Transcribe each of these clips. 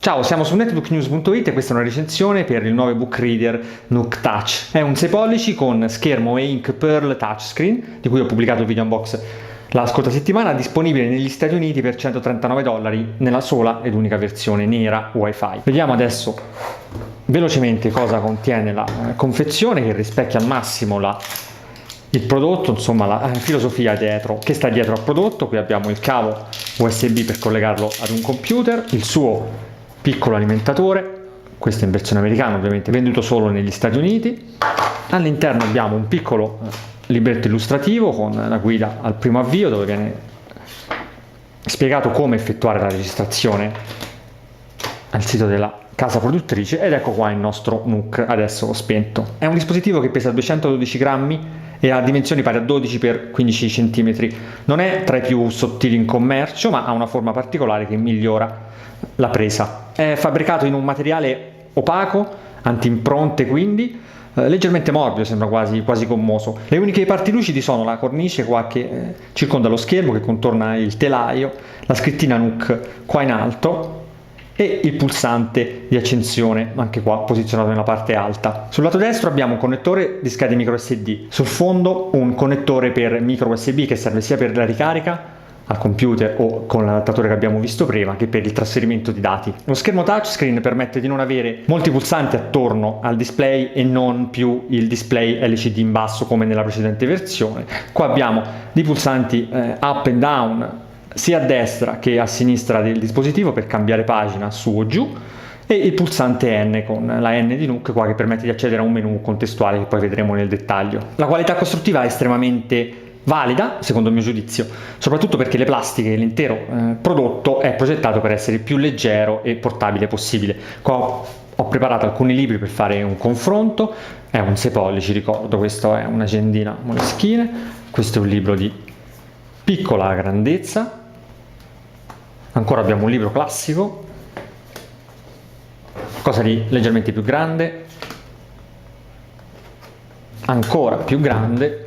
Ciao, siamo su netbooknews.it e questa è una recensione per il nuovo ebook reader Nook Touch. È un 6 pollici con schermo e ink Pearl touchscreen, di cui ho pubblicato il video unbox la scorsa settimana, disponibile negli Stati Uniti per $139 nella sola ed unica versione nera Wi-Fi. Vediamo adesso velocemente cosa contiene la confezione, che rispecchia al massimo il prodotto, insomma la filosofia dietro, che sta dietro al prodotto. Qui abbiamo il cavo USB per collegarlo ad un computer, il suo piccolo alimentatore, questo in versione americana, ovviamente venduto solo negli Stati Uniti. All'interno abbiamo un piccolo libretto illustrativo con la guida al primo avvio, dove viene spiegato come effettuare la registrazione al sito della casa produttrice. Ed ecco qua il nostro Nook adesso spento. È un dispositivo che pesa 212 grammi e ha dimensioni pari a 12 x 15 cm. Non è tra i più sottili in commercio, ma ha una forma particolare che migliora la presa. È fabbricato in un materiale opaco, anti-impronte, quindi leggermente morbido, sembra quasi gommoso. Le uniche parti lucidi sono la cornice qua che circonda lo schermo, che contorna il telaio, la scrittina Nook qua in alto e il pulsante di accensione, anche qua posizionato nella parte alta. Sul lato destro abbiamo un connettore di schede micro SD, sul fondo un connettore per micro USB che serve sia per la ricarica al computer o con l'adattatore che abbiamo visto prima, che per il trasferimento di dati. Lo schermo touchscreen permette di non avere molti pulsanti attorno al display e non più il display LCD in basso come nella precedente versione. Qua abbiamo dei pulsanti up and down sia a destra che a sinistra del dispositivo per cambiare pagina su o giù, e il pulsante N con la N di Nook qua, che permette di accedere a un menu contestuale che poi vedremo nel dettaglio. La qualità costruttiva è estremamente valida, secondo il mio giudizio, soprattutto perché le plastiche e l'intero prodotto è progettato per essere il più leggero e portabile possibile. Qua ho preparato alcuni libri per fare un confronto. È un 6 pollici, ricordo, questo è un'agendina Moleskine, questo è un libro di piccola grandezza. Ancora abbiamo un libro classico, cosa di leggermente più grande, ancora più grande.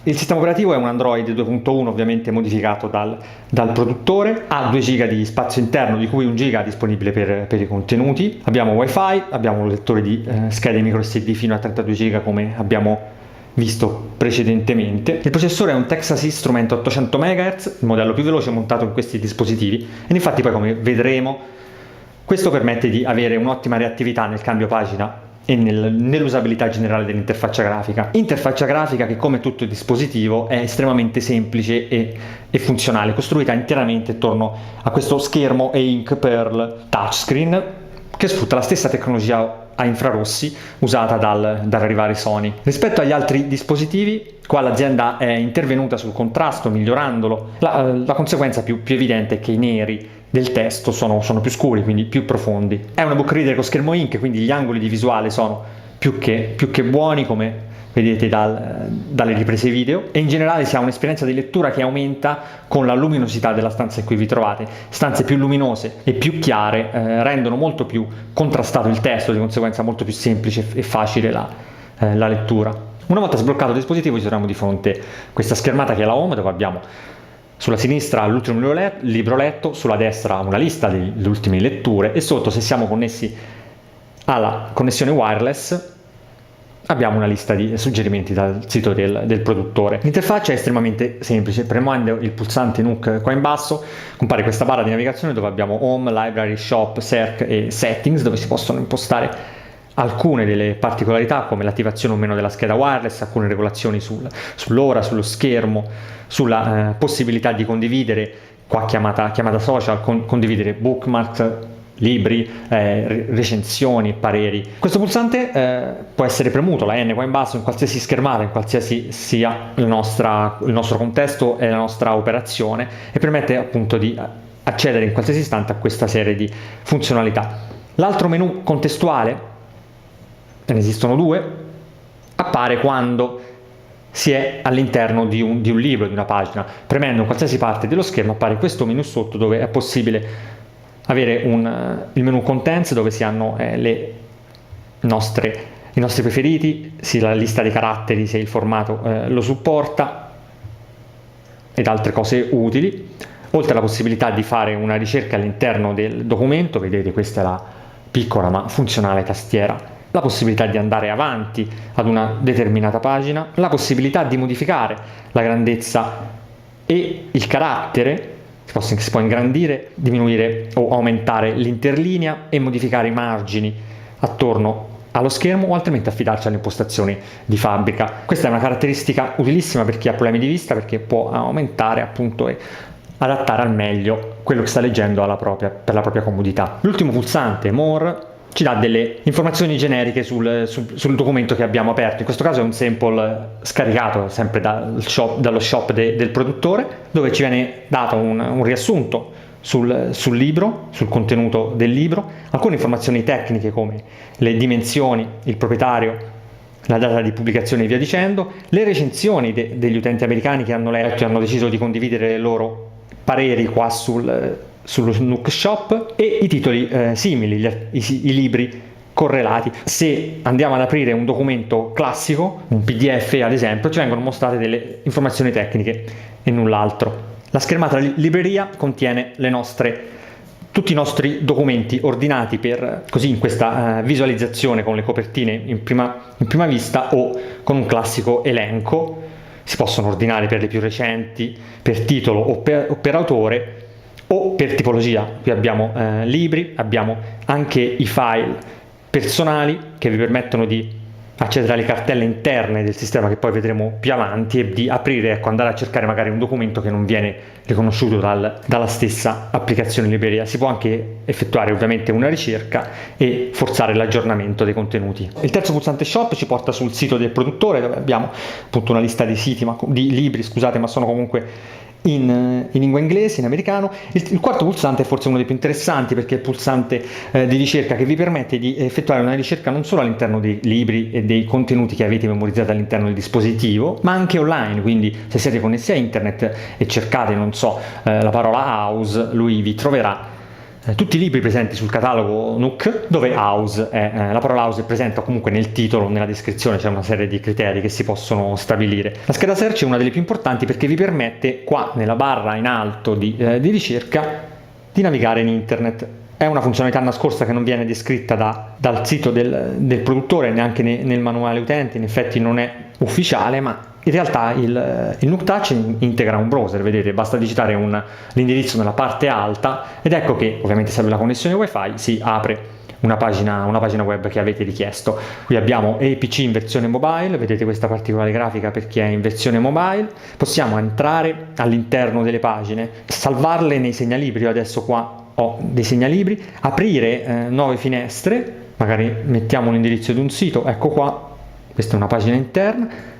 Il sistema operativo è un Android 2.1, ovviamente modificato dal produttore. Ha 2 GB di spazio interno, di cui 1 GB disponibile per i contenuti. Abbiamo Wi-Fi, abbiamo un lettore di schede micro SD fino a 32 GB come abbiamo visto precedentemente. Il processore è un Texas Instruments 800 MHz, il modello più veloce montato in questi dispositivi, ed infatti poi, come vedremo, questo permette di avere un'ottima reattività nel cambio pagina e nell'usabilità generale dell'interfaccia grafica. Interfaccia grafica che, come tutto il dispositivo, è estremamente semplice e funzionale, costruita interamente attorno a questo schermo e-ink Pearl touchscreen, che sfrutta la stessa tecnologia a infrarossi usata dall'arrivare Sony. Rispetto agli altri dispositivi, qua l'azienda è intervenuta sul contrasto migliorandolo. La conseguenza più evidente è che i neri del testo sono più scuri, quindi più profondi. È un ebook reader con schermo ink, quindi gli angoli di visuale sono più che buoni, come vedete dalle riprese video, e in generale si ha un'esperienza di lettura che aumenta con la luminosità della stanza in cui vi trovate. Stanze più luminose e più chiare rendono molto più contrastato il testo, di conseguenza molto più semplice e facile la lettura. Una volta sbloccato il dispositivo ci troviamo di fronte a questa schermata che è la home, dove abbiamo sulla sinistra l'ultimo libro letto, sulla destra una lista delle ultime letture, e sotto, se siamo connessi alla connessione wireless, abbiamo una lista di suggerimenti dal sito del produttore. L'interfaccia è estremamente semplice. Premendo il pulsante Nook qua in basso compare questa barra di navigazione dove abbiamo Home, Library, Shop, Search e Settings, dove si possono impostare alcune delle particolarità, come l'attivazione o meno della scheda wireless, alcune regolazioni sull'ora, sullo schermo, sulla possibilità di condividere, qua chiamata social, condividere bookmark, libri, recensioni, pareri. Questo pulsante può essere premuto, la N qua in basso, in qualsiasi schermata, in qualsiasi sia il nostro contesto e la nostra operazione, e permette appunto di accedere in qualsiasi istante a questa serie di funzionalità. L'altro menu contestuale, ne esistono 2, appare quando si è all'interno di un libro, di una pagina. Premendo in qualsiasi parte dello schermo appare questo menu sotto, dove è possibile avere il menu Contents, dove si hanno i nostri preferiti, sia la lista dei caratteri se il formato lo supporta, ed altre cose utili. oltre alla possibilità di fare una ricerca all'interno del documento, vedete questa è la piccola ma funzionale tastiera, la possibilità di andare avanti ad una determinata pagina, la possibilità di modificare la grandezza e il carattere, si può ingrandire, diminuire o aumentare l'interlinea e modificare i margini attorno allo schermo o altrimenti affidarci alle impostazioni di fabbrica. Questa è una caratteristica utilissima per chi ha problemi di vista, perché può aumentare appunto e adattare al meglio quello che sta leggendo per la propria comodità. L'ultimo pulsante, More, ci dà delle informazioni generiche sul documento che abbiamo aperto. In questo caso è un sample scaricato sempre dallo shop del produttore, dove ci viene dato un riassunto sul libro, sul contenuto del libro, alcune informazioni tecniche come le dimensioni, il proprietario, la data di pubblicazione e via dicendo, le recensioni degli utenti americani che hanno letto e hanno deciso di condividere le loro pareri qua sullo Nook Shop, e i titoli simili, i libri correlati. Se andiamo ad aprire un documento classico, un PDF ad esempio, ci vengono mostrate delle informazioni tecniche e null'altro. La schermata libreria contiene tutti i nostri documenti ordinati così in questa visualizzazione con le copertine in prima vista o con un classico elenco. Si possono ordinare per le più recenti, per titolo o per autore o per tipologia. Qui abbiamo libri, abbiamo anche i file personali che vi permettono di accedere alle cartelle interne del sistema che poi vedremo più avanti e di aprire, andare a cercare magari un documento che non viene riconosciuto dalla stessa applicazione libreria. Si può anche effettuare ovviamente una ricerca e forzare l'aggiornamento dei contenuti. Il terzo pulsante Shop ci porta sul sito del produttore, dove abbiamo appunto una lista di libri, ma sono comunque in lingua inglese, in americano. Il quarto pulsante è forse uno dei più interessanti, perché è il pulsante di ricerca che vi permette di effettuare una ricerca non solo all'interno dei libri e dei contenuti che avete memorizzato all'interno del dispositivo, ma anche online. Quindi se siete connessi a internet e cercate, la parola house, lui vi troverà tutti i libri presenti sul catalogo Nook, dove la parola house è presente comunque nel titolo, nella descrizione c'è una serie di criteri che si possono stabilire. La scheda search è una delle più importanti, perché vi permette qua nella barra in alto di ricerca di navigare in internet. È una funzionalità nascosta che non viene descritta dal sito del produttore, neanche nel manuale utente, in effetti non è ufficiale, ma in realtà il Nook Touch integra un browser. Vedete, basta digitare l'indirizzo nella parte alta ed ecco che, ovviamente serve la connessione wifi, si apre una pagina web che avete richiesto. Qui abbiamo EPC in versione mobile, vedete questa particolare grafica per chi è in versione mobile. Possiamo entrare all'interno delle pagine, salvarle nei segnalibri. Io adesso qua ho dei segnalibri, aprire nuove finestre, magari mettiamo l'indirizzo di un sito, ecco qua, questa è una pagina interna.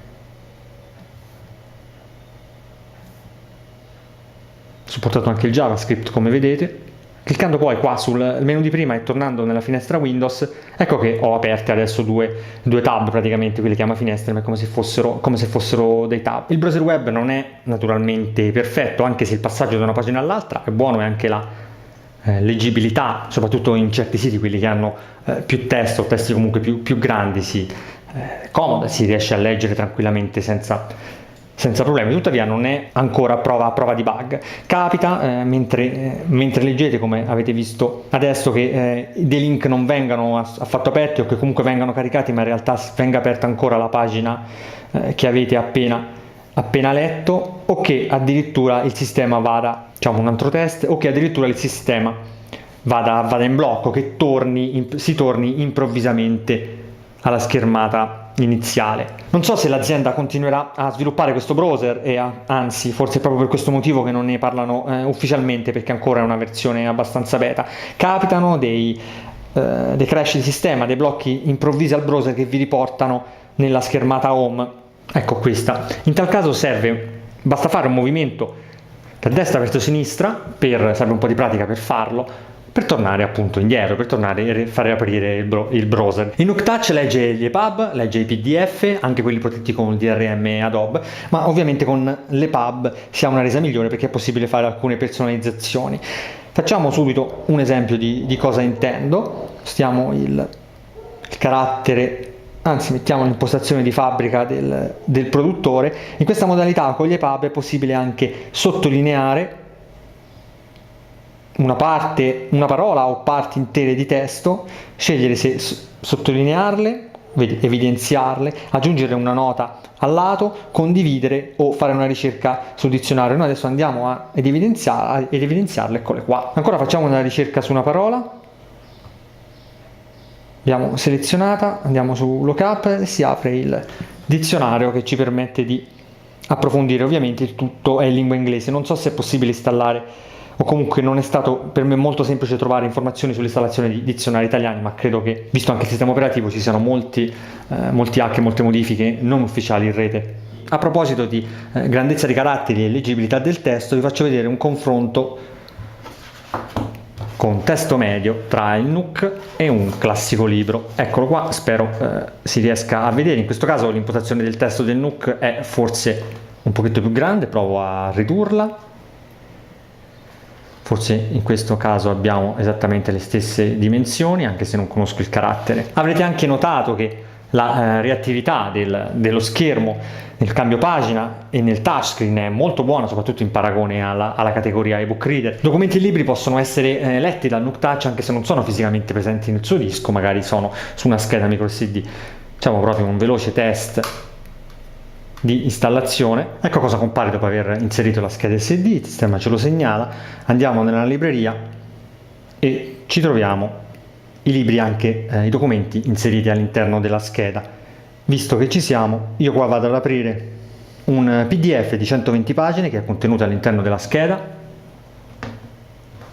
Supportato anche il JavaScript, come vedete. Cliccando poi qua sul menu di prima e tornando nella finestra Windows, ecco che ho aperte adesso due tab, praticamente qui le chiamo finestre, ma è come se fossero dei tab. Il browser web non è naturalmente perfetto, anche se il passaggio da una pagina all'altra è buono, e anche la leggibilità, soprattutto in certi siti, quelli che hanno più testo, testi comunque più grandi, comoda, si riesce a leggere tranquillamente senza problemi. Tuttavia non è ancora a prova di bug. Capita mentre leggete, come avete visto adesso, che dei link non vengano affatto aperti, o che comunque vengano caricati ma in realtà venga aperta ancora la pagina che avete appena letto, o che addirittura il sistema vada, un altro test, o che addirittura il sistema vada in blocco, che si torni improvvisamente alla schermata iniziale. Non so se l'azienda continuerà a sviluppare questo browser, anzi forse è proprio per questo motivo che non ne parlano ufficialmente, perché ancora è una versione abbastanza beta. Capitano dei crash di sistema, dei blocchi improvvisi al browser che vi riportano nella schermata home. Ecco questa. In tal caso basta fare un movimento da destra verso sinistra, serve un po' di pratica per farlo, per tornare appunto indietro, per tornare a fare aprire il browser. Il Nook Touch legge gli EPUB, legge i PDF, anche quelli protetti con il DRM Adobe, ma ovviamente con l'EPUB si ha una resa migliore, perché è possibile fare alcune personalizzazioni. Facciamo subito un esempio di cosa intendo. Stiamo il carattere, anzi mettiamo l'impostazione di fabbrica del produttore. In questa modalità con gli EPUB è possibile anche sottolineare una parte, una parola o parti intere di testo, scegliere se sottolinearle, evidenziarle, aggiungere una nota al lato, condividere o fare una ricerca sul dizionario. Noi adesso andiamo ad evidenziarle, eccole qua. Ancora facciamo una ricerca su una parola, abbiamo selezionata, andiamo su lookup e si apre il dizionario che ci permette di approfondire. Ovviamente il tutto è in lingua inglese, non so se è possibile installare o comunque non è stato per me molto semplice trovare informazioni sull'installazione di dizionari italiani, ma credo che, visto anche il sistema operativo, ci siano molti hack e molte modifiche non ufficiali in rete. A proposito di grandezza di caratteri e leggibilità del testo, vi faccio vedere un confronto con testo medio tra il Nook e un classico libro. Eccolo qua, spero si riesca a vedere. In questo caso l'impostazione del testo del Nook è forse un pochetto più grande, provo a ridurla. Forse in questo caso abbiamo esattamente le stesse dimensioni, anche se non conosco il carattere. Avrete anche notato che la reattività dello schermo nel cambio pagina e nel touchscreen è molto buona, soprattutto in paragone alla categoria ebook reader. Documenti e libri possono essere letti dal Nook Touch anche se non sono fisicamente presenti nel suo disco, magari sono su una scheda micro SD. Facciamo proprio un veloce test di installazione. Ecco cosa compare dopo aver inserito la scheda SD, il sistema ce lo segnala. Andiamo nella libreria e ci troviamo i libri, anche i documenti inseriti all'interno della scheda. Visto che ci siamo, io qua vado ad aprire un PDF di 120 pagine che è contenuto all'interno della scheda.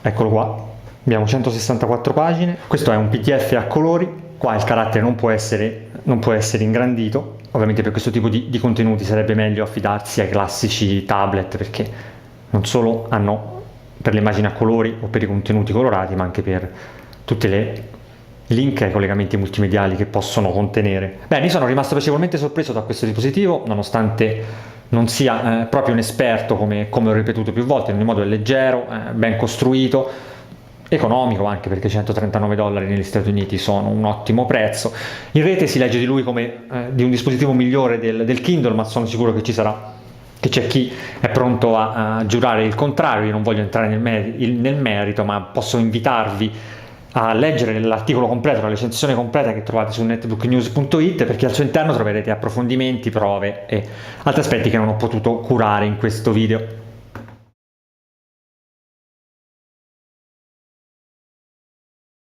Eccolo qua, abbiamo 164 pagine. Questo è un PDF a colori, qua il carattere non può essere ingrandito. Ovviamente per questo tipo di contenuti sarebbe meglio affidarsi ai classici tablet, perché non solo hanno per le immagini a colori o per i contenuti colorati, ma anche per tutte le link ai collegamenti multimediali che possono contenere. Bene, io sono rimasto piacevolmente sorpreso da questo dispositivo, nonostante non sia proprio un esperto, come ho ripetuto più volte. In ogni modo è leggero, ben costruito, economico, anche perché $139 negli Stati Uniti sono un ottimo prezzo. In rete si legge di lui come di un dispositivo migliore del Kindle, ma sono sicuro che c'è chi è pronto a giurare il contrario. Io non voglio entrare nel merito, ma posso invitarvi a leggere l'articolo completo, la recensione completa che trovate su netbooknews.it, perché al suo interno troverete approfondimenti, prove e altri aspetti che non ho potuto curare in questo video.